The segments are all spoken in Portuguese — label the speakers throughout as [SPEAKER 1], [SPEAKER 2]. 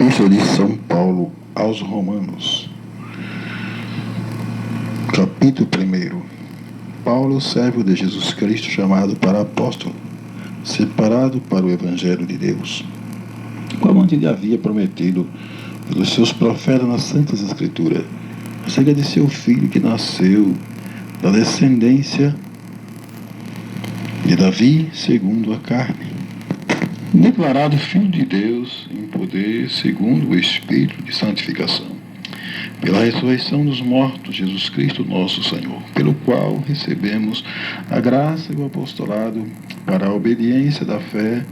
[SPEAKER 1] Epístola de São Paulo aos Romanos, capítulo 1. Paulo, servo de Jesus Cristo, chamado para apóstolo, separado para o Evangelho de Deus, como antes lhe havia prometido pelos seus profetas nas Santas Escrituras, acerca de seu filho que nasceu da descendência de Davi segundo a carne, declarado Filho de Deus em poder segundo o Espírito de santificação, pela ressurreição dos mortos, Jesus Cristo nosso Senhor, pelo qual recebemos a graça e o apostolado para a obediência da fé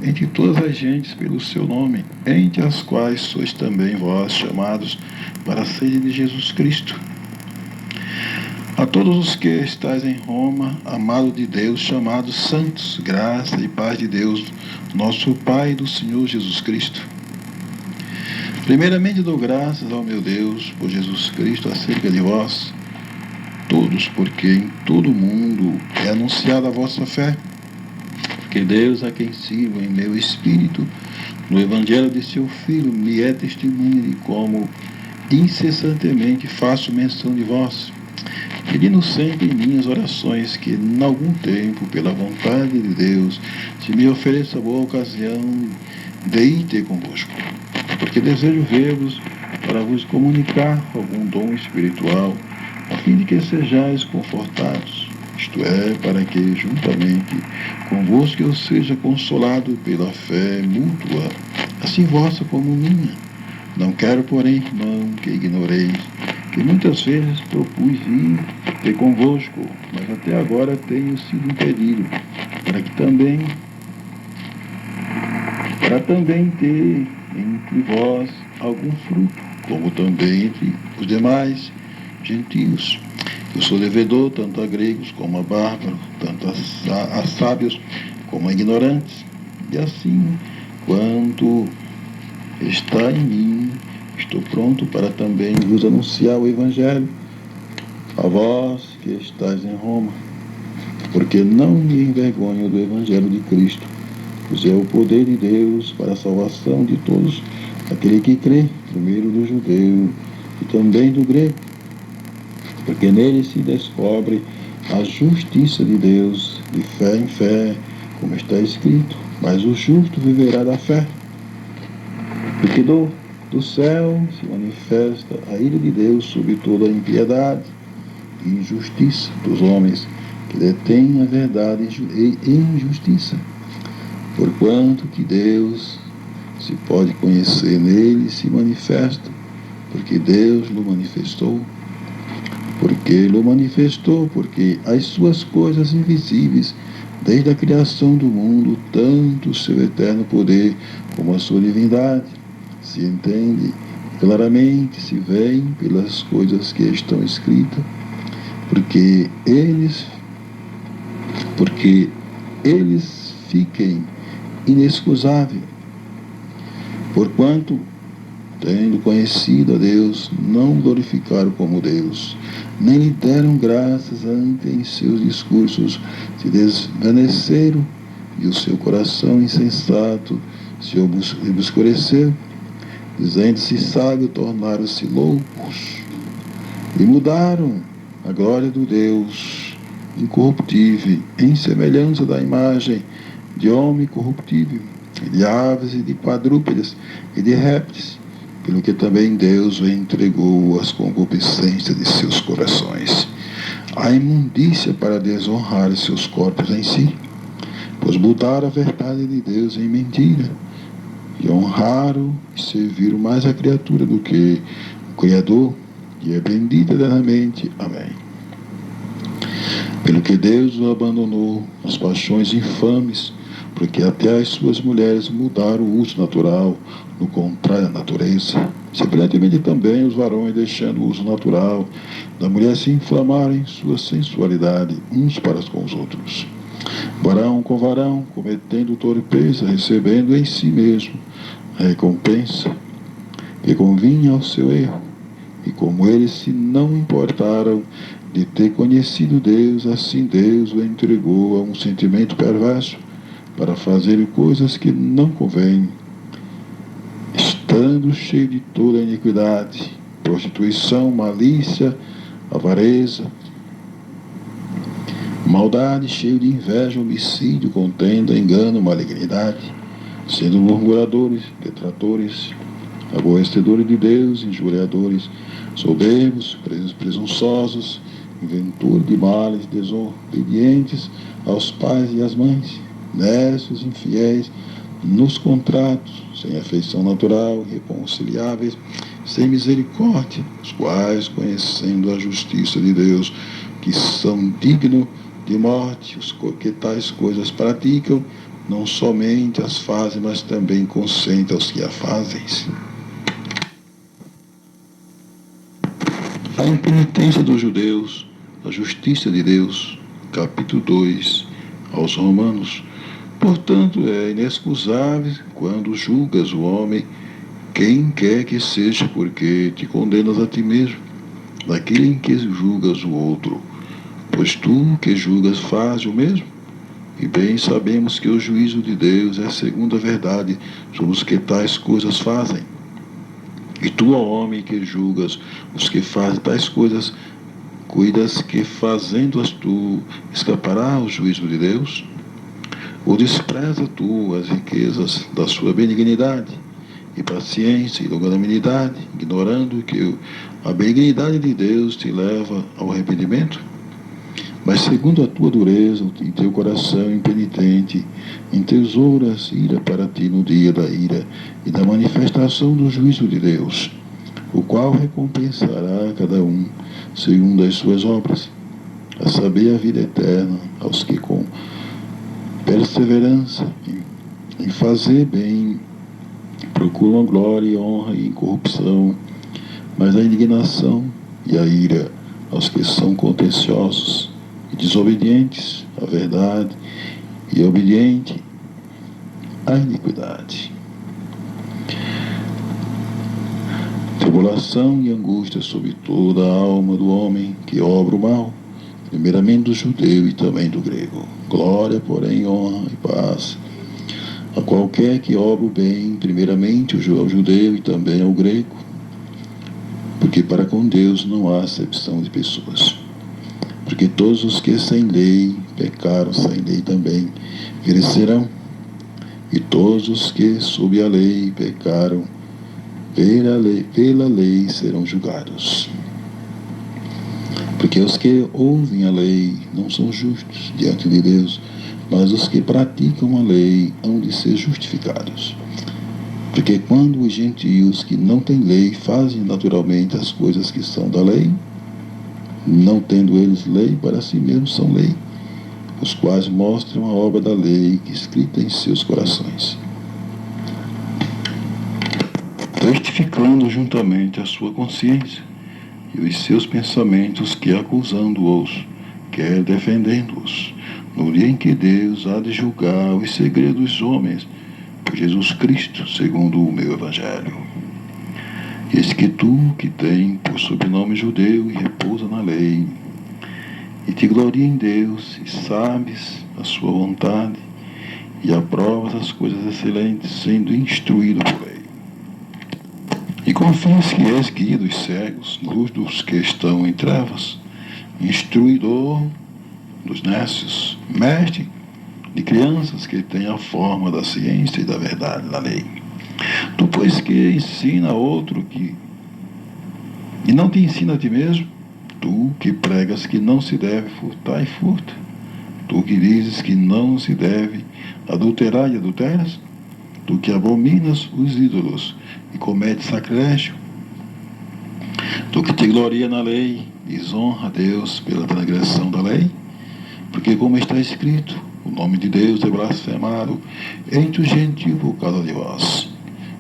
[SPEAKER 1] entre todas as gentes pelo seu nome, entre as quais sois também vós chamados para a sede de Jesus Cristo. A todos os que estáis em Roma, amados de Deus, chamados santos, graça e paz de Deus, nosso Pai e do Senhor Jesus Cristo. Primeiramente dou graças ao meu Deus por Jesus Cristo acerca de vós, todos, porque em todo o mundo é anunciada a vossa fé, porque Deus, a quem sirvo em meu espírito, no Evangelho de seu Filho, me é testemunha de como incessantemente faço menção de vós, pedindo sempre em minhas orações que, em algum tempo, pela vontade de Deus, se me ofereça boa ocasião de ir ter convosco, porque desejo ver-vos para vos comunicar algum dom espiritual, a fim de que sejais confortados, isto é, para que, juntamente convosco, eu seja consolado pela fé mútua, assim vossa como minha. Não quero, porém, irmão, que ignoreis que muitas vezes propus ir ter convosco, mas até agora tenho sido impedido, para também ter entre vós algum fruto, como também entre os demais gentios. Eu sou devedor tanto a gregos como a bárbaros, tanto a sábios como a ignorantes, e assim, quanto está em mim, estou pronto para também vos anunciar o Evangelho, a vós que estáis em Roma, porque não me envergonho do Evangelho de Cristo, pois é o poder de Deus para a salvação de todos aquele que crê, primeiro do judeu e também do grego, porque nele se descobre a justiça de Deus, de fé em fé, como está escrito, mas o justo viverá da fé. Porque do céu se manifesta a ira de Deus sobre toda a impiedade e injustiça dos homens que detêm a verdade e injustiça. Porquanto que Deus se pode conhecer nele e se manifesta, porque Deus lo manifestou. Porque as suas coisas invisíveis, desde a criação do mundo, tanto o seu eterno poder como a sua divindade, se entende claramente, se veem pelas coisas que estão escritas, porque eles fiquem inexcusáveis, porquanto, tendo conhecido a Deus, não glorificaram como Deus, nem lhe deram graças em seus discursos, se desvaneceram, e o seu coração insensato se obscureceu, dizendo-se sábio, tornaram-se loucos, e mudaram a glória do Deus incorruptível em semelhança da imagem de homem corruptível, e de aves, e de quadrúpedes, e de répteis, pelo que também Deus o entregou às concupiscências de seus corações, a imundícia para desonrar seus corpos em si, pois mudaram a verdade de Deus em mentira, e honraram e serviram mais a criatura do que o Criador, e é bendito eternamente. Amém. Pelo que Deus o abandonou as paixões infames, porque até as suas mulheres mudaram o uso natural, no contrário à natureza. Semelhantemente também os varões, deixando o uso natural da mulher, se inflamaram em sua sensualidade uns para com os outros. Varão com varão, cometendo torpeza, recebendo em si mesmo a recompensa que convinha ao seu erro. E como eles se não importaram de ter conhecido Deus, assim Deus o entregou a um sentimento perverso, para fazer coisas que não convêm, estando cheio de toda a iniquidade, prostituição, malícia, avareza, maldade, cheio de inveja, homicídio, contenda, engano, malignidade, sendo murmuradores, detratores, aborrecedores de Deus, injuriadores, soberbos, presunçosos, inventores de males, desobedientes aos pais e às mães, necios, infiéis, nos contratos, sem afeição natural, irreconciliáveis, sem misericórdia, os quais, conhecendo a justiça de Deus, que são dignos de morte, os que tais coisas praticam, não somente as fazem, mas também consentem aos que a fazem. A impenitência dos judeus, a justiça de Deus, capítulo 2, aos Romanos. Portanto, é inexcusável quando julgas o homem, quem quer que seja, porque te condenas a ti mesmo, daquele em que julgas o outro. Pois tu que julgas faz o mesmo. E bem sabemos que o juízo de Deus é segundo a verdade sobre os que tais coisas fazem. E tu, ó homem, que julgas os que fazem tais coisas, cuidas que fazendo-as tu escapará ao juízo de Deus? Ou despreza tu as riquezas da sua benignidade, e paciência e longanimidade, ignorando que a benignidade de Deus te leva ao arrependimento? Mas segundo a tua dureza e teu coração impenitente, entesouras ira para ti no dia da ira e da manifestação do juízo de Deus, o qual recompensará a cada um segundo as suas obras, a saber, a vida eterna aos que com perseverança em fazer bem procuram glória, honra e incorrupção, mas a indignação e a ira aos que são contenciosos e desobedientes à verdade e obedientes à iniquidade. Tribulação e angústia sobre toda a alma do homem que obra o mal, primeiramente do judeu e também do grego. Glória, porém, honra e paz a qualquer que obra o bem, primeiramente ao judeu e também ao grego, porque para com Deus não há acepção de pessoas. Porque todos os que sem lei pecaram, sem lei também perecerão, e todos os que sob a lei pecaram, pela lei serão julgados. Porque os que ouvem a lei não são justos diante de Deus, mas os que praticam a lei hão de ser justificados. Porque quando os gentios que não têm lei fazem naturalmente as coisas que são da lei, não tendo eles lei, para si mesmos são lei, os quais mostram a obra da lei que escrita em seus corações, testificando juntamente a sua consciência e os seus pensamentos, que acusando-os, quer defendendo-os, no dia em que Deus há de julgar os segredos dos homens, por Jesus Cristo, segundo o meu Evangelho. Eis que tu, que tem por sobrenome judeu e repousa na lei, e te gloria em Deus, e sabes a sua vontade, e aprovas as coisas excelentes, sendo instruído por lei. E confias que és guia dos cegos, luz dos que estão em trevas, instruidor dos nécios, mestre de crianças que têm a forma da ciência e da verdade da lei. Tu, pois, que ensina a outro e não te ensina a ti mesmo, tu que pregas que não se deve furtar e furta, tu que dizes que não se deve adulterar e adulteras, tu que abominas os ídolos e cometes sacrilégio, tu que te gloria na lei, desonra a Deus pela transgressão da lei, porque como está escrito, o nome de Deus é blasfemado entre os gentios por causa de vós.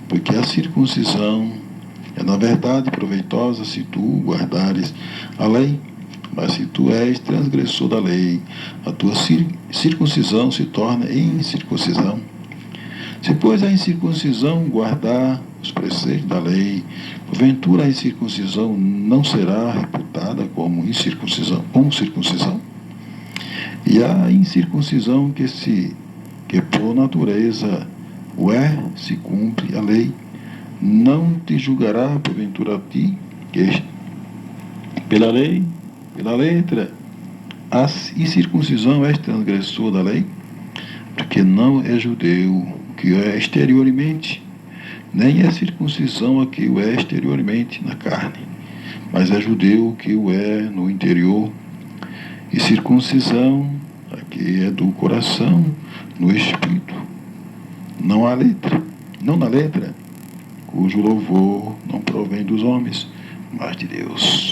[SPEAKER 1] Porque a circuncisão é na verdade proveitosa se tu guardares a lei, mas se tu és transgressor da lei, a tua circuncisão se torna incircuncisão. Se, pois, a incircuncisão guardar os preceitos da lei, porventura a incircuncisão não será reputada como incircuncisão? E a incircuncisão que por natureza se cumpre a lei, Não te julgará porventura a ti, que pela lei, pela letra, a incircuncisão és transgressor da lei? Porque não é judeu o que é exteriormente, nem é circuncisão a que o é exteriormente na carne, mas é judeu o que o é no interior, e circuncisão a que é do coração, no espírito, não a letra, não na letra, cujo louvor não provém dos homens, mas de Deus.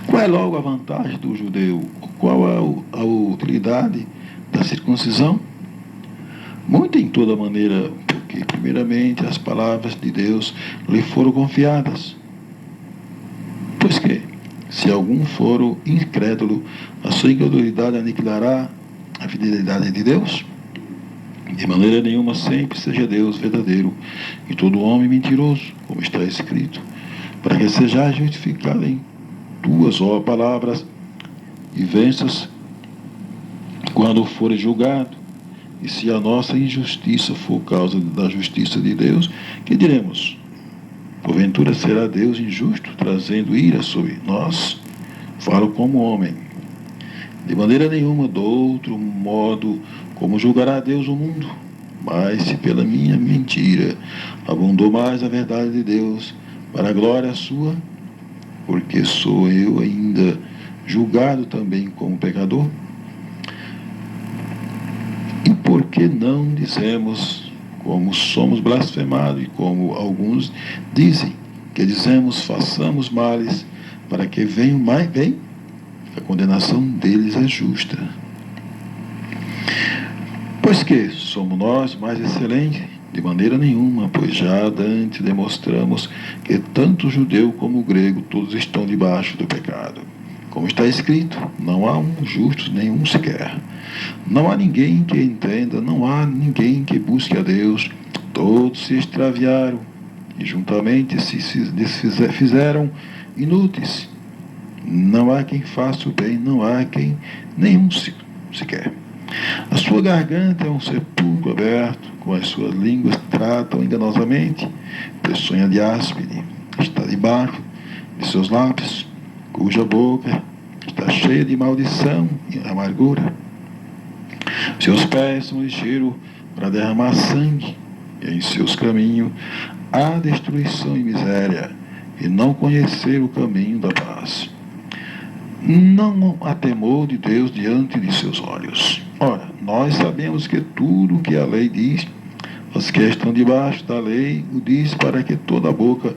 [SPEAKER 1] Qual é logo a vantagem do judeu? Qual é a utilidade da circuncisão? Muito em toda maneira, porque primeiramente as palavras de Deus lhe foram confiadas. Pois que, se algum for incrédulo, a sua incredulidade aniquilará a fidelidade de Deus? De maneira nenhuma sempre seja Deus verdadeiro e todo homem mentiroso, como está escrito, para que sejais justificado em tuas palavras e venças quando fores julgado. E se a nossa injustiça for causa da justiça de Deus, que diremos? Porventura será Deus injusto, trazendo ira sobre nós? Falo como homem. De maneira nenhuma, do outro modo, como julgará Deus o mundo? Mas se pela minha mentira abundou mais a verdade de Deus, para a glória sua, porque sou eu ainda julgado também como pecador? E por que não dizemos, como somos blasfemados, e como alguns dizem, que dizemos, façamos males, para que venham mais bem? A condenação deles é justa. Pois que somos nós mais excelentes? De maneira nenhuma, pois já antes demonstramos que tanto o judeu como o grego todos estão debaixo do pecado. Como está escrito, não há um justo, nenhum sequer. Não há ninguém que entenda, não há ninguém que busque a Deus. Todos se extraviaram e juntamente se fizeram inúteis. Não há quem faça o bem, não há quem nenhum sequer. A sua garganta é um sepulcro aberto, com as suas línguas tratam enganosamente, peçonha de áspide está debaixo de seus lábios, cuja boca está cheia de maldição e amargura. Seus pés são ligeiros para derramar sangue, e em seus caminhos há destruição e miséria, e não conhecer o caminho da paz. Não há temor de Deus diante de seus olhos. Ora, nós sabemos que tudo o que a lei diz, os que estão debaixo da lei o diz para que toda a boca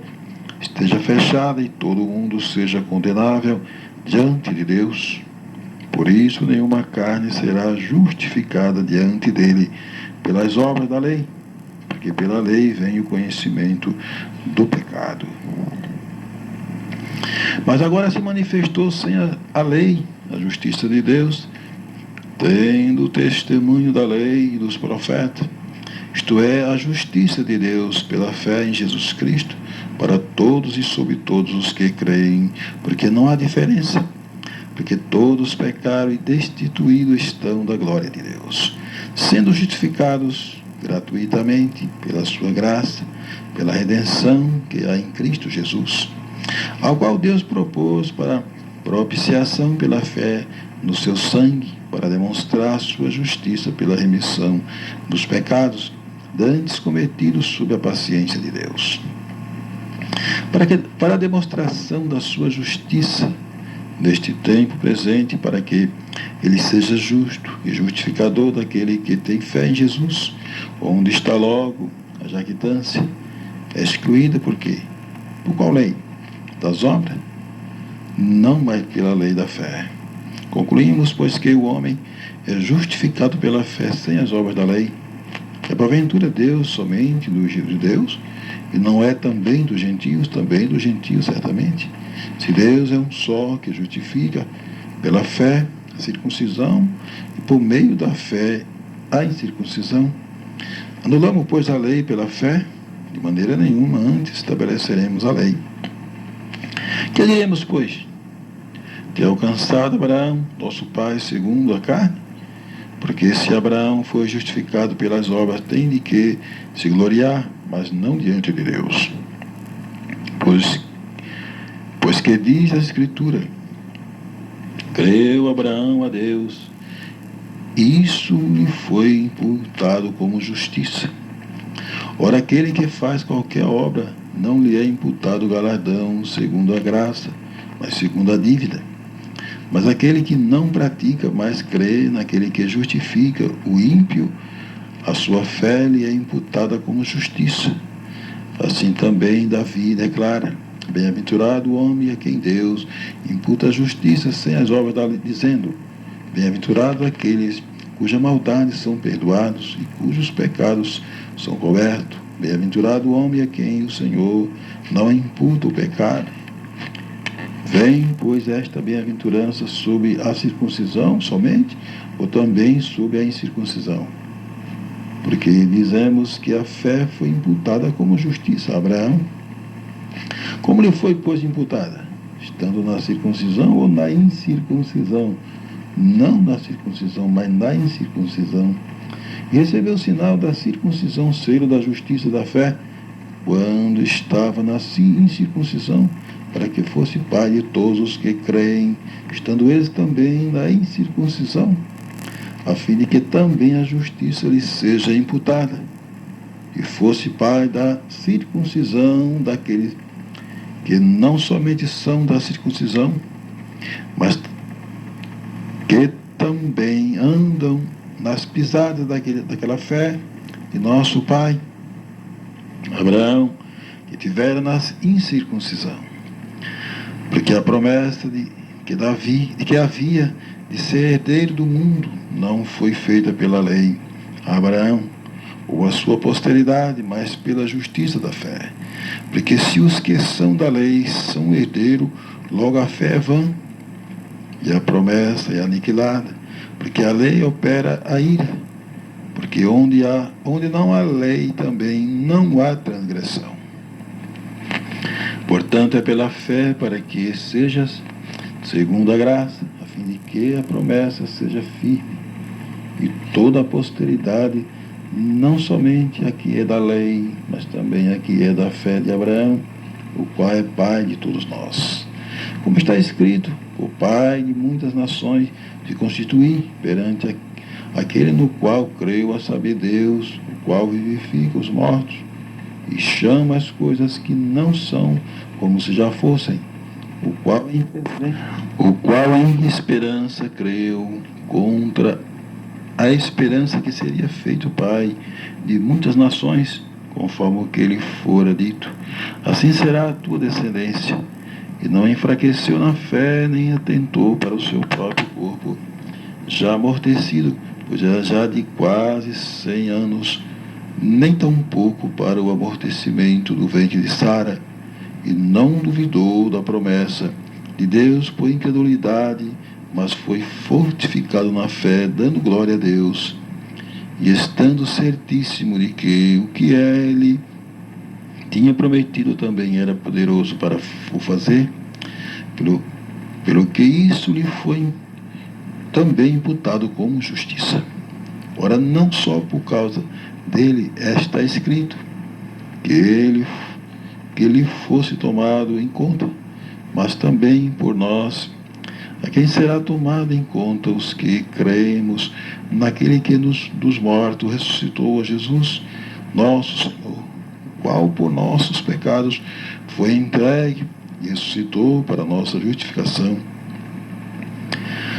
[SPEAKER 1] esteja fechada e todo mundo seja condenável diante de Deus. Por isso, nenhuma carne será justificada diante dele pelas obras da lei, porque pela lei vem o conhecimento do pecado. Mas agora se manifestou sem a lei, a justiça de Deus, tendo o testemunho da lei e dos profetas, isto é, a justiça de Deus pela fé em Jesus Cristo, para todos e sobre todos os que creem, porque não há diferença, porque todos pecaram e destituídos estão da glória de Deus, sendo justificados gratuitamente pela sua graça, pela redenção que há em Cristo Jesus, ao qual Deus propôs para propiciação pela fé no seu sangue, para demonstrar sua justiça pela remissão dos pecados dantes cometidos sob a paciência de Deus. Para a demonstração da sua justiça neste tempo presente, para que ele seja justo e justificador daquele que tem fé em Jesus, onde está logo a jactância, é excluída por quê? Por qual lei? Das obras? Não mais pela lei da fé. Concluímos, pois, que o homem é justificado pela fé sem as obras da lei. É porventura Deus somente dos judeus, e não é também dos gentios, também dos gentios certamente. Se Deus é um só que justifica pela fé a circuncisão, e por meio da fé a incircuncisão, anulamos, pois, a lei pela fé? De maneira nenhuma, antes estabeleceremos a lei. Que diremos, pois? Ter alcançado Abraão, nosso pai, segundo a carne? Porque se Abraão foi justificado pelas obras, tem de que se gloriar, mas não diante de Deus. Pois que diz a Escritura: creu Abraão a Deus, isso lhe foi imputado como justiça. Ora, aquele que faz qualquer obra, não lhe é imputado galardão segundo a graça, mas segundo a dívida. Mas aquele que não pratica, mas crê naquele que justifica o ímpio, a sua fé lhe é imputada como justiça. Assim também Davi declara: bem-aventurado o homem a quem Deus imputa a justiça sem as obras da lei, dizendo: bem-aventurado aqueles cujas maldades são perdoados e cujos pecados são cobertos. Bem-aventurado o homem a quem o Senhor não imputa o pecado. Vem, pois, esta bem-aventurança sobre a circuncisão somente, ou também sobre a incircuncisão? Porque dizemos que a fé foi imputada como justiça a Abraão. Como lhe foi, pois, imputada? Estando na circuncisão ou na incircuncisão? Não na circuncisão, mas na incircuncisão. E recebeu o sinal da circuncisão, selo da justiça da fé, quando estava na incircuncisão, para que fosse pai de todos os que creem, estando eles também na incircuncisão, a fim de que também a justiça lhe seja imputada, e fosse pai da circuncisão daqueles que não somente são da circuncisão, mas que também andam nas pisadas daquela fé de nosso pai Abraão, que tivera na incircuncisão. Porque a promessa de que havia de ser herdeiro do mundo não foi feita pela lei a Abraão ou a sua posteridade, mas pela justiça da fé. Porque se os que são da lei são herdeiros, logo a fé é vã e a promessa é aniquilada, porque a lei opera a ira. Porque onde não há lei também não há transgressão. Portanto, é pela fé para que sejas segundo a graça, a fim de que a promessa seja firme. E toda a posteridade, não somente a que é da lei, mas também a que é da fé de Abraão, o qual é pai de todos nós. Como está escrito: o pai de muitas nações se constitui perante aquele no qual creu, a saber Deus, o qual vivifica os mortos e chama as coisas que não são como se já fossem, o qual em esperança creu, contra a esperança que seria feito pai de muitas nações, conforme o que lhe fora dito: assim será a tua descendência. E não enfraqueceu na fé, nem atentou para o seu próprio corpo, já amortecido, pois era já de quase 100 anos, nem tampouco para o amortecimento do ventre de Sara, e não duvidou da promessa de Deus por incredulidade, mas foi fortificado na fé, dando glória a Deus, e estando certíssimo de que o que ele tinha prometido também era poderoso para o fazer, pelo que isso lhe foi também imputado como justiça. Ora, não só por causa dele está escrito que ele fosse tomado em conta, mas também por nós, a quem será tomado em conta os que cremos naquele que dos mortos ressuscitou a Jesus, nosso Senhor, o qual por nossos pecados foi entregue e ressuscitou para a nossa justificação.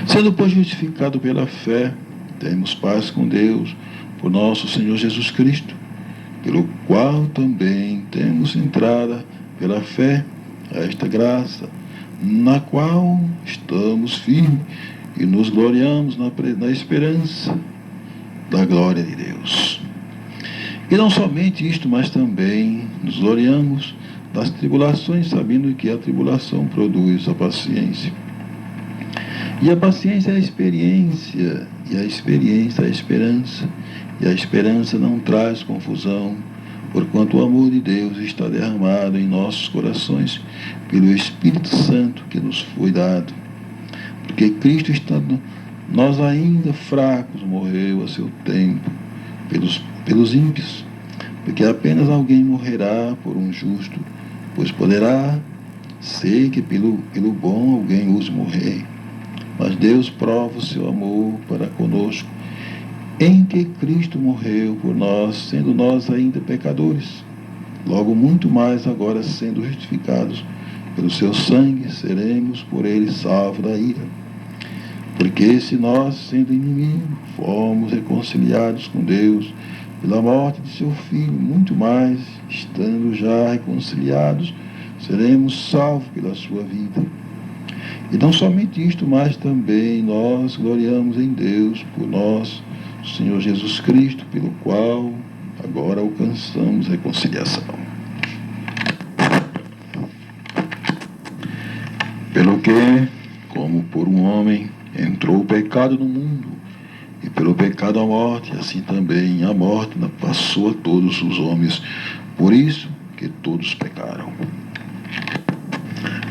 [SPEAKER 1] Sendo, pois, justificado pela fé, temos paz com Deus por nosso Senhor Jesus Cristo, pelo qual também temos entrada pela fé a esta graça, na qual estamos firmes e nos gloriamos na esperança da glória de Deus. E não somente isto, mas também nos gloriamos das tribulações, sabendo que a tribulação produz a paciência. E a paciência é a experiência, e a experiência é a esperança, e a esperança não traz confusão, porquanto o amor de Deus está derramado em nossos corações pelo Espírito Santo que nos foi dado. Porque Cristo, estando nós ainda fracos, morreu a seu tempo pelos ímpios, porque apenas alguém morrerá por um justo, pois poderá ser que pelo bom alguém use morrer. Mas Deus prova o seu amor para conosco, em que Cristo morreu por nós, sendo nós ainda pecadores. Logo, muito mais agora, sendo justificados pelo seu sangue, seremos por ele salvos da ira. Porque se nós, sendo inimigos, fomos reconciliados com Deus pela morte de seu Filho, muito mais, estando já reconciliados, seremos salvos pela sua vida. E não somente isto, mas também nós gloriamos em Deus por nosso Senhor Jesus Cristo, pelo qual agora alcançamos reconciliação. Pelo que, como por um homem entrou o pecado no mundo, e pelo pecado a morte, assim também a morte passou a todos os homens, por isso que todos pecaram.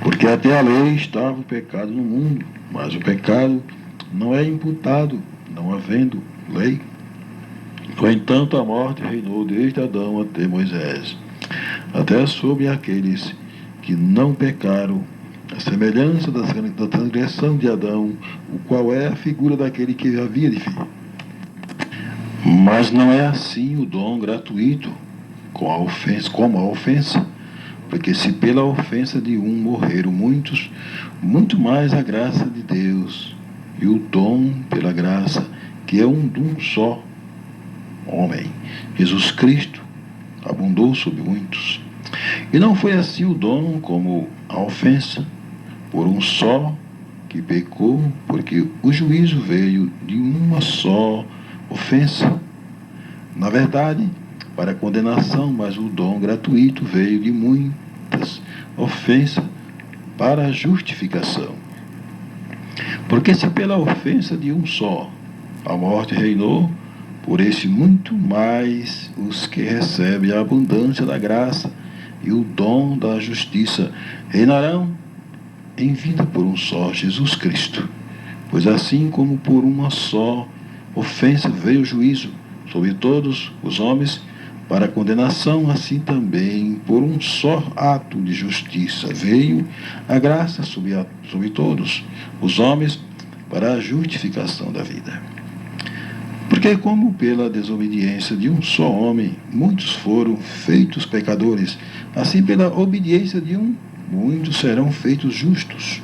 [SPEAKER 1] Porque até a lei estava o pecado no mundo, mas o pecado não é imputado, não havendo lei. No entanto, a morte reinou desde Adão até Moisés, até sobre aqueles que não pecaram, a semelhança da transgressão de Adão, o qual é a figura daquele que havia de vir. Mas não é assim o dom gratuito, como a ofensa, porque se pela ofensa de um morreram muitos, muito mais a graça de Deus, e o dom pela graça, que é um dom só, homem, Jesus Cristo, abundou sobre muitos. E não foi assim o dom como a ofensa, por um só que pecou, porque o juízo veio de uma só ofensa. Na verdade, para a condenação, mas o dom gratuito veio de muitas ofensas para a justificação. Porque se pela ofensa de um só a morte reinou, por esse muito mais os que recebem a abundância da graça e o dom da justiça reinarão em vida por um só, Jesus Cristo. Pois assim como por uma só ofensa veio o juízo sobre todos os homens para a condenação, assim também por um só ato de justiça veio a graça sobre todos os homens para a justificação da vida. Porque como pela desobediência de um só homem muitos foram feitos pecadores, assim pela obediência de um muitos serão feitos justos.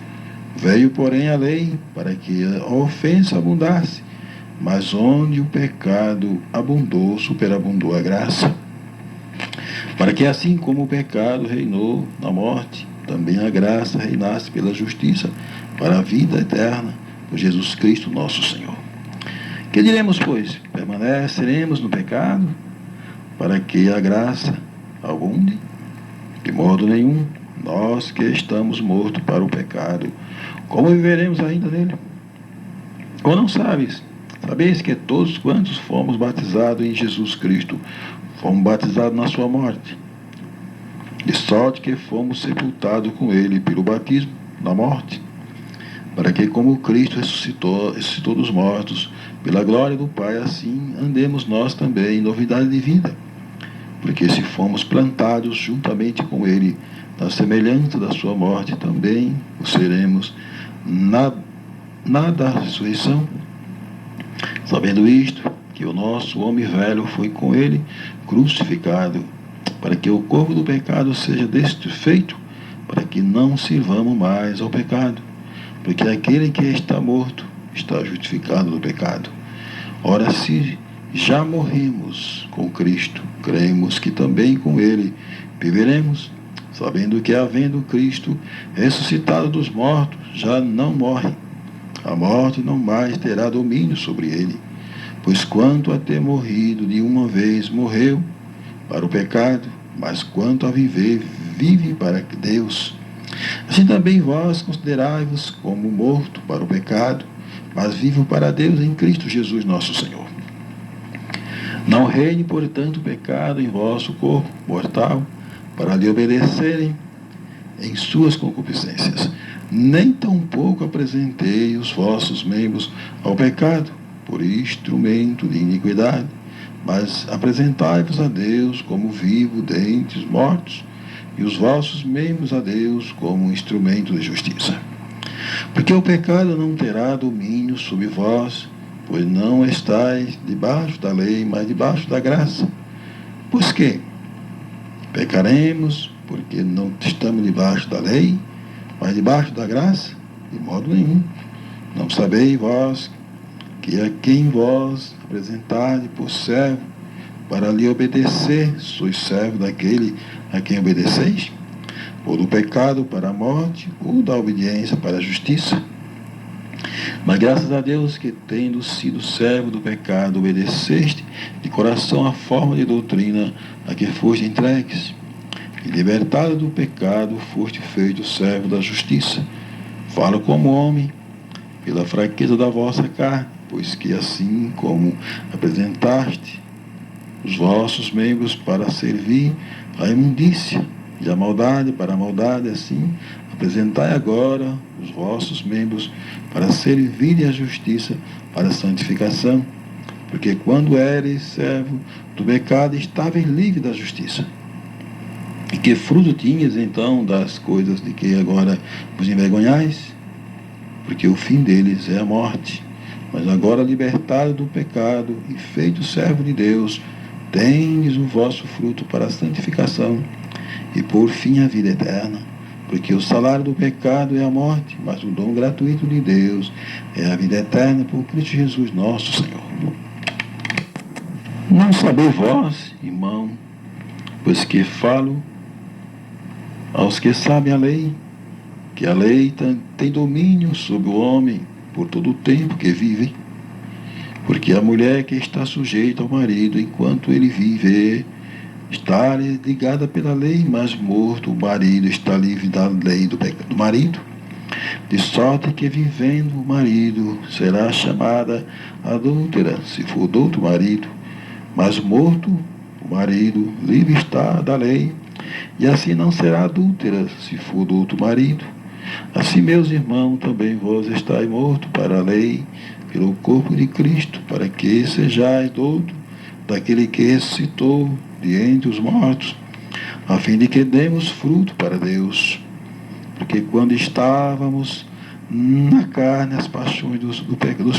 [SPEAKER 1] Veio, porém, a lei para que a ofensa abundasse, mas onde o pecado abundou, superabundou a graça. Para que assim como o pecado reinou na morte, também a graça reinasse pela justiça para a vida eterna, por Jesus Cristo nosso Senhor. Que diremos, pois? Permaneceremos no pecado para que a graça abunde? De modo nenhum. Nós que estamos mortos para o pecado, como viveremos ainda nele? Ou não sabes? Sabeis que todos quantos fomos batizados em Jesus Cristo, fomos batizados na sua morte. De sorte que fomos sepultados com ele pelo batismo na morte, para que como Cristo ressuscitou dos mortos, pela glória do Pai, assim andemos nós também em novidade de vida. Porque se fomos plantados juntamente com ele na semelhança da sua morte, também o seremos da ressurreição. Sabendo isto, que o nosso homem velho foi com ele crucificado, para que o corpo do pecado seja desfeito, para que não sirvamos mais ao pecado. Porque aquele que está morto está justificado do pecado. Ora, se já morremos com Cristo, cremos que também com ele viveremos, sabendo que, havendo Cristo ressuscitado dos mortos, já não morre. A morte não mais terá domínio sobre ele, pois quanto a ter morrido de uma vez morreu para o pecado, mas quanto a viver, vive para Deus. Assim também vós considerai-vos como morto para o pecado, mas vivo para Deus em Cristo Jesus nosso Senhor. Não reine, portanto, o pecado em vosso corpo mortal, para lhe obedecerem em suas concupiscências. Nem tampouco apresentei os vossos membros ao pecado, por instrumento de iniquidade, Mas apresentai-vos a Deus como vivo dentre os mortos, e os vossos membros a Deus como instrumento de justiça. Porque o pecado não terá domínio sobre vós, pois não estáis debaixo da lei, mas debaixo da graça. Pois que pecaremos porque não estamos debaixo da lei, mas debaixo da graça? De modo nenhum. Não sabeis vós que a quem vós apresentardes por servo para lhe obedecer, sois servo daquele a quem obedeceis? Ou do pecado para a morte, ou da obediência para a justiça? Mas graças a Deus que, tendo sido servo do pecado, obedeceste de coração a forma de doutrina a que foste entregues. E libertado do pecado, foste feito servo da justiça. Falo como homem, pela fraqueza da vossa carne, pois que assim como apresentaste os vossos membros para servir à imundícia e à maldade para a maldade, assim apresentai agora os vossos membros para servirem à justiça, para a santificação, porque quando eres servo do pecado, estavas livre da justiça. E que fruto tinhas então das coisas de que agora vos envergonhais? Porque o fim deles é a morte. Mas agora, libertado do pecado e feito servo de Deus, tendes o vosso fruto para a santificação e por fim a vida eterna. Porque o salário do pecado é a morte, mas o dom gratuito de Deus é a vida eterna por Cristo Jesus nosso Senhor. Não sabeis vós, irmão, pois que falo aos que sabem a lei, que a lei tem domínio sobre o homem por todo o tempo que vive, porque a mulher que está sujeita ao marido enquanto ele vive está ligada pela lei, mas morto o marido está livre da lei do marido, de sorte que vivendo o marido será chamada adúltera se for do outro marido, mas morto o marido livre está da lei, e assim não será adúltera se for do outro marido. Assim, meus irmãos, também vós estáis mortos para a lei, pelo corpo de Cristo, para que sejais douto daquele que ressuscitou de entre os mortos, a fim de que demos fruto para Deus. Porque quando estávamos na carne, as paixões dos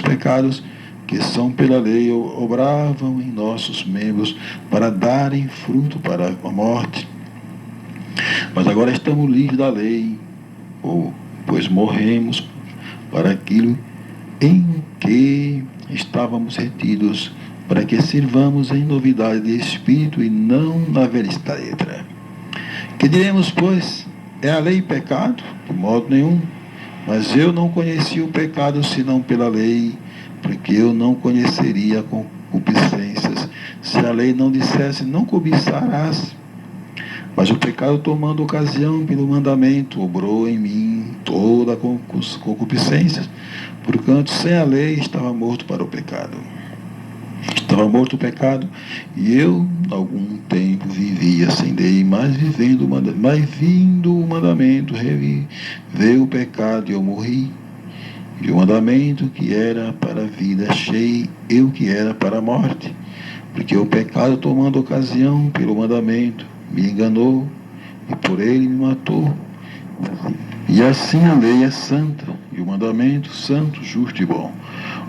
[SPEAKER 1] pecados, que são pela lei, obravam em nossos membros para darem fruto para a morte. Mas agora estamos livres da lei, pois morremos para aquilo em que estávamos retidos, para que sirvamos em novidade de espírito e não na velhice da letra. Que diremos, pois? É a lei pecado? De modo nenhum. Mas eu não conheci o pecado senão pela lei, porque eu não conheceria concupiscências se a lei não dissesse: não cobiçarás. Mas o pecado, tomando ocasião pelo mandamento, obrou em mim toda a concupiscência, porquanto sem a lei estava morto para o pecado. Estava morto o pecado, e eu, algum tempo, vivia sem lei, mas vindo o mandamento, veio o pecado e eu morri. E o mandamento que era para a vida, achei eu que era para a morte, porque o pecado, tomando ocasião pelo mandamento, me enganou, e por ele me matou. E assim a lei é santa, e o mandamento santo, justo e bom.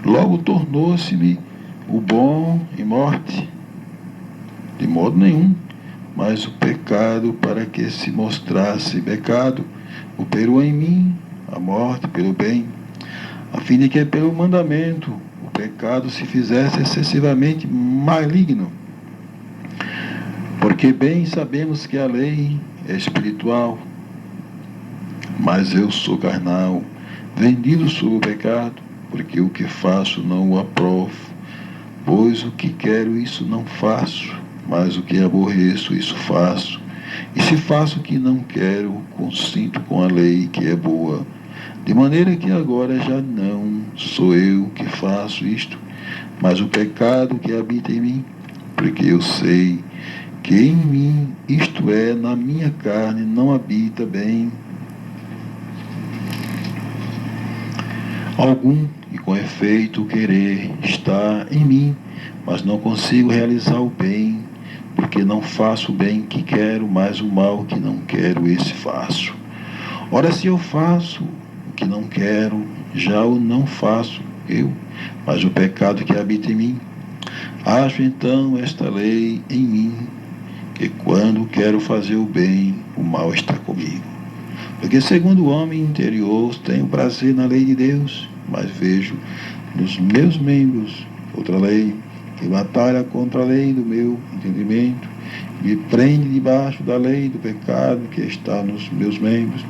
[SPEAKER 1] Logo tornou-se-me o bom em morte, de modo nenhum, mas o pecado, para que se mostrasse pecado, operou em mim a morte pelo bem, a fim de que pelo mandamento o pecado se fizesse excessivamente maligno. Porque bem sabemos que a lei é espiritual, mas eu sou carnal, vendido sob o pecado, porque o que faço não o aprovo. Pois o que quero, isso não faço, mas o que aborreço, isso faço. E se faço o que não quero, consinto com a lei que é boa. De maneira que agora já não sou eu que faço isto, mas o pecado que habita em mim. Porque eu sei que em mim, isto é, na minha carne, não habita bem algum, e com efeito o querer está em mim, mas não consigo realizar o bem, porque não faço o bem que quero, mas o mal que não quero, esse faço. Ora, se eu faço o que não quero, já o não faço eu, mas o pecado que habita em mim. Acho então esta lei em mim, que quando quero fazer o bem, o mal está comigo. Porque segundo o homem interior, tenho prazer na lei de Deus, mas vejo nos meus membros outra lei, que batalha contra a lei do meu entendimento, me prende debaixo da lei do pecado que está nos meus membros.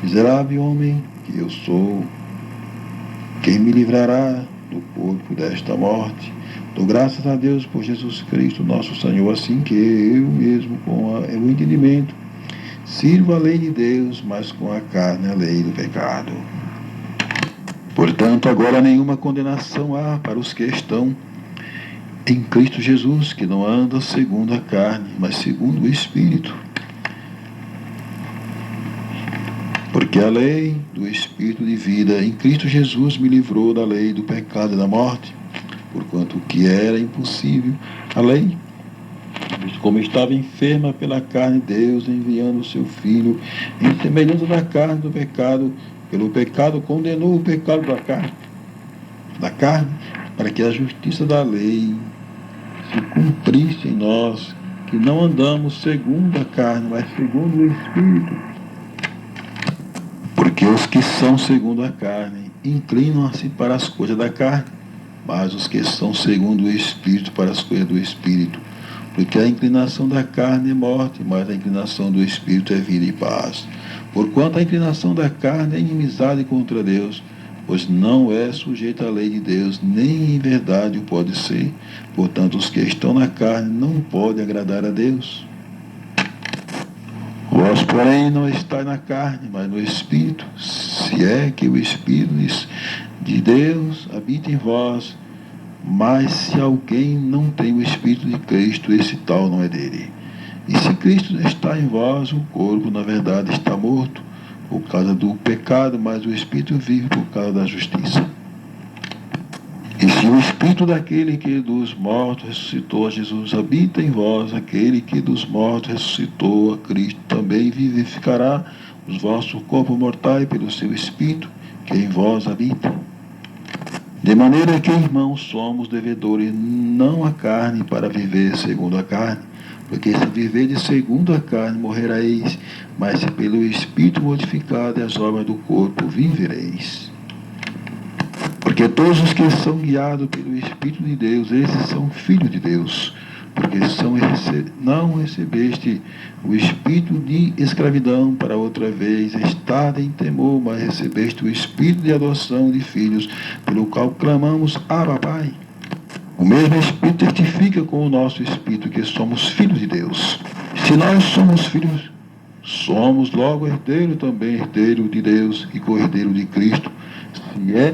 [SPEAKER 1] Miserável homem que eu sou, quem me livrará do corpo desta morte? Dou graças a Deus por Jesus Cristo, nosso Senhor, assim que eu mesmo, com o entendimento, sirvo a lei de Deus, mas com a carne a lei do pecado. Portanto, agora nenhuma condenação há para os que estão em Cristo Jesus, que não andam segundo a carne, mas segundo o Espírito. Porque a lei do Espírito de vida em Cristo Jesus me livrou da lei do pecado e da morte, porquanto o que era impossível, a lei, como estava enferma pela carne, Deus, enviando o seu Filho, em semelhança da carne do pecado, pelo pecado condenou o pecado da carne, para que a justiça da lei se cumprisse em nós, que não andamos segundo a carne, mas segundo o Espírito. Porque os que são segundo a carne inclinam-se para as coisas da carne, mas os que são segundo o Espírito para as coisas do Espírito. Porque a inclinação da carne é morte, mas a inclinação do Espírito é vida e paz. Porquanto a inclinação da carne é inimizade contra Deus, pois não é sujeita à lei de Deus, nem em verdade o pode ser. Portanto, os que estão na carne não podem agradar a Deus. Vós, porém, não estáis na carne, mas no Espírito, se é que o Espírito de Deus habita em vós. Mas se alguém não tem o Espírito de Cristo, esse tal não é dele. E se Cristo está em vós, o corpo, na verdade, está morto por causa do pecado, mas o Espírito vive por causa da justiça. E se o Espírito daquele que dos mortos ressuscitou a Jesus habita em vós, aquele que dos mortos ressuscitou a Cristo também vivificará os vossos corpos mortais pelo seu Espírito que em vós habita. De maneira que, irmãos, somos devedores não à carne para viver segundo a carne, porque se viverdes segundo a carne morrereis, mas se pelo Espírito mortificado e as obras do corpo vivereis. Porque todos os que são guiados pelo Espírito de Deus, esses são filhos de Deus. Porque não recebeste o espírito de escravidão para outra vez estar em temor, mas recebeste o espírito de adoção de filhos, pelo qual clamamos, Abba, Pai. O mesmo Espírito testifica com o nosso Espírito que somos filhos de Deus. Se nós somos filhos, somos logo herdeiro também, herdeiro de Deus e co-herdeiro de Cristo, se é